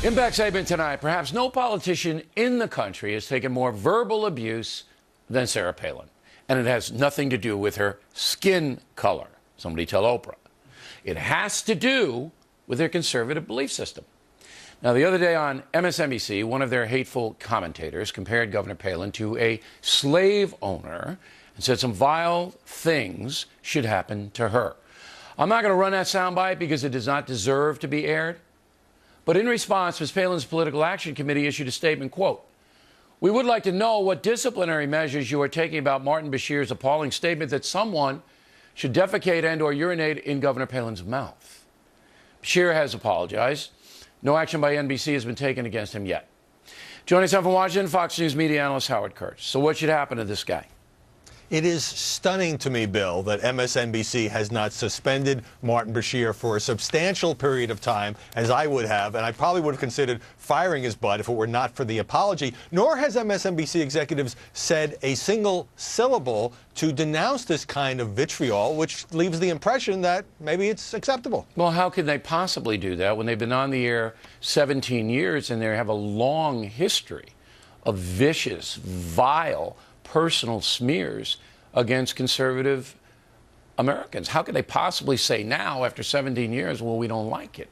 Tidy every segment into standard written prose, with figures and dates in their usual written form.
Impact segment tonight. Perhaps no politician in the country has taken more verbal abuse than Sarah Palin. And it has nothing to do with her skin color. Somebody tell Oprah. It has to do with her conservative belief system. Now, the other day on MSNBC, one of their hateful commentators compared Governor Palin to a slave owner and said some vile things should happen to her. I'm not going to run that soundbite because it does not deserve to be aired. But in response, Ms. Palin's Political Action Committee issued a statement, quote, "We would like to know what disciplinary measures you are taking about Martin Bashir's appalling statement that someone should defecate and or urinate in Governor Palin's mouth. Bashir has apologized. No action by NBC has been taken against him yet." Joining us now from Washington, Fox News media analyst Howard Kurtz. So what should happen to this guy? It is stunning to me, Bill, that MSNBC has not suspended Martin Bashir for a substantial period of time, as I would have, and I probably would have considered firing his butt if it were not for the apology, nor has MSNBC executives said a single syllable to denounce this kind of vitriol, which leaves the impression that maybe it's acceptable. Well, how could they possibly do that when they've been on the air 17 years and they have a long history of vicious, vile, personal smears against conservative Americans? How could they possibly say now, after 17 years, well, we don't like it?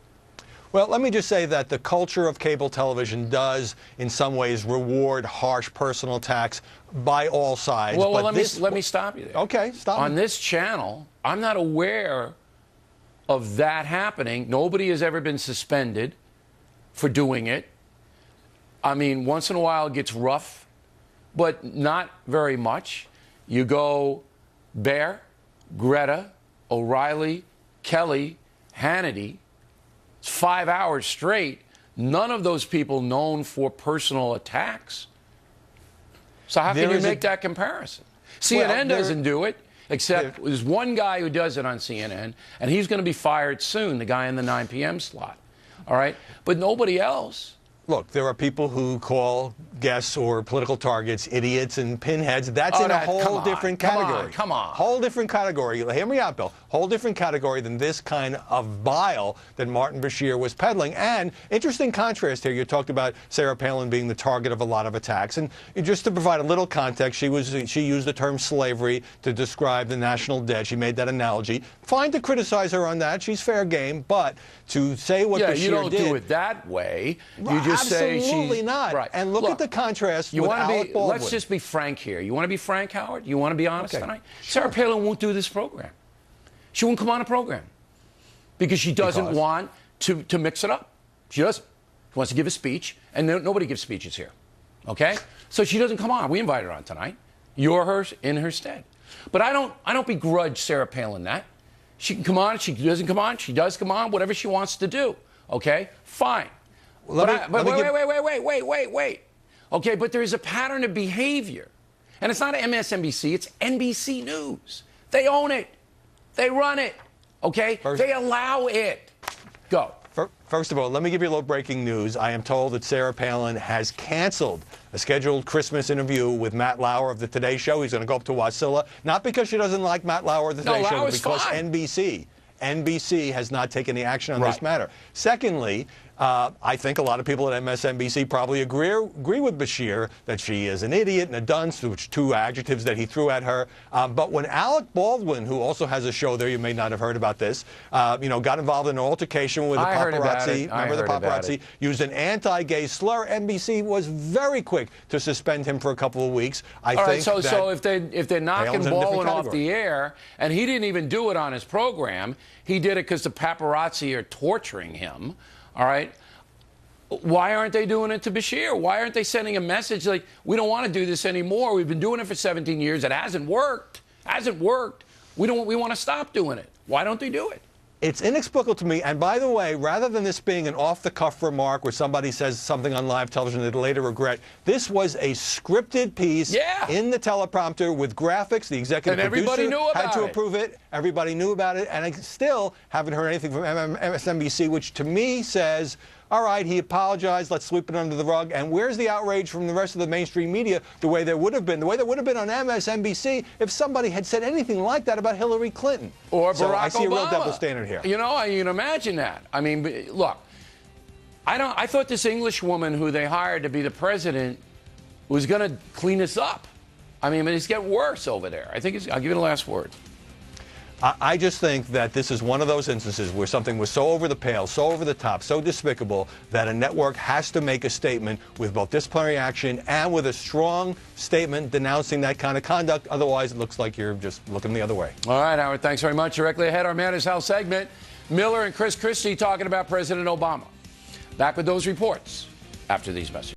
Well, let me just say that the culture of cable television does, in some ways, reward harsh personal attacks by all sides. Well, let me stop you there. Okay, stop. On this channel, I'm not aware of that happening. Nobody has ever been suspended for doing it. I mean, once in a while it gets rough, but not very much. You go Bear, Greta, O'Reilly, Kelly, Hannity. It's 5 hours straight. None of those people known for personal attacks. So how can you make that comparison? CNN doesn't do it, except there's one guy who does it on CNN, and he's going to be fired soon, the guy in the 9 p.m. slot. All right? But nobody else. Look, there are people who call guests or political targets idiots and pinheads. That's in a whole different category. Come on. Whole different category. Hear me out, Bill. Whole different category than this kind of bile that Martin Bashir was peddling. And interesting contrast here. You talked about Sarah Palin being the target of a lot of attacks. And just to provide a little context, she used the term slavery to describe the national debt. She made that analogy. Fine to criticize her on that. She's fair game. But to say what Bashir did... Yeah, you don't do it that way. You just absolutely not. Right. And look at the contrast with Alec Baldwin. Let's just be frank here. You want to be frank, Howard? You want to be honest tonight? Sure. Sarah Palin won't do this program. She won't come on a program because she doesn't want to mix it up. She doesn't. She wants to give a speech, and nobody gives speeches here. Okay? So she doesn't come on. We invited her on tonight. You're her in her stead. But I don't begrudge Sarah Palin that. She can come on. She doesn't come on. She does come on. Whatever she wants to do. Okay? Fine. But wait. Okay, but there is a pattern of behavior. And it's not MSNBC, it's NBC News. They own it. They run it. Okay? They allow it. Go. First of all, let me give you a little breaking news. I am told that Sarah Palin has canceled a scheduled Christmas interview with Matt Lauer of the Today Show. He's going to go up to Wasilla, not because she doesn't like Matt Lauer of the Today Show, but because NBC has not taken any action on this matter. Secondly, I think a lot of people at MSNBC probably agree with Bashir that she is an idiot and a dunce, which two adjectives that he threw at her. But when Alec Baldwin, who also has a show there, you may not have heard about this, got involved in an altercation with the paparazzi. Remember the paparazzi used an anti-gay slur. NBC was very quick to suspend him for a couple of weeks. So if they're knocking Baldwin off the air, and he didn't even do it on his program, he did it because the paparazzi are torturing him. All right. Why aren't they doing it to Bashir? Why aren't they sending a message like, we don't want to do this anymore. We've been doing it for 17 years. It hasn't worked. We want to stop doing it. Why don't they do it? It's inexplicable to me. And by the way, rather than this being an off-the-cuff remark where somebody says something on live television they later regret, this was a scripted piece in the teleprompter with graphics. The executive producer had to approve it. Everybody knew about it. And I still haven't heard anything from MSNBC, which to me says, all right, he apologized, let's sweep it under the rug. And where's the outrage from the rest of the mainstream media the way there would have been on MSNBC if somebody had said anything like that about Hillary Clinton? Or Barack Obama. I see a real double standard here. You know, you can imagine that. I mean, look, I thought this English woman who they hired to be the president was going to clean us up. I mean, it's getting worse over there. I'll give you the last word. I just think that this is one of those instances where something was so over the pale, so over the top, so despicable that a network has to make a statement with both disciplinary action and with a strong statement denouncing that kind of conduct. Otherwise, it looks like you're just looking the other way. All right, Howard, thanks very much. Directly ahead, our Man is Hell segment. Miller and Chris Christie talking about President Obama. Back with those reports after these messages.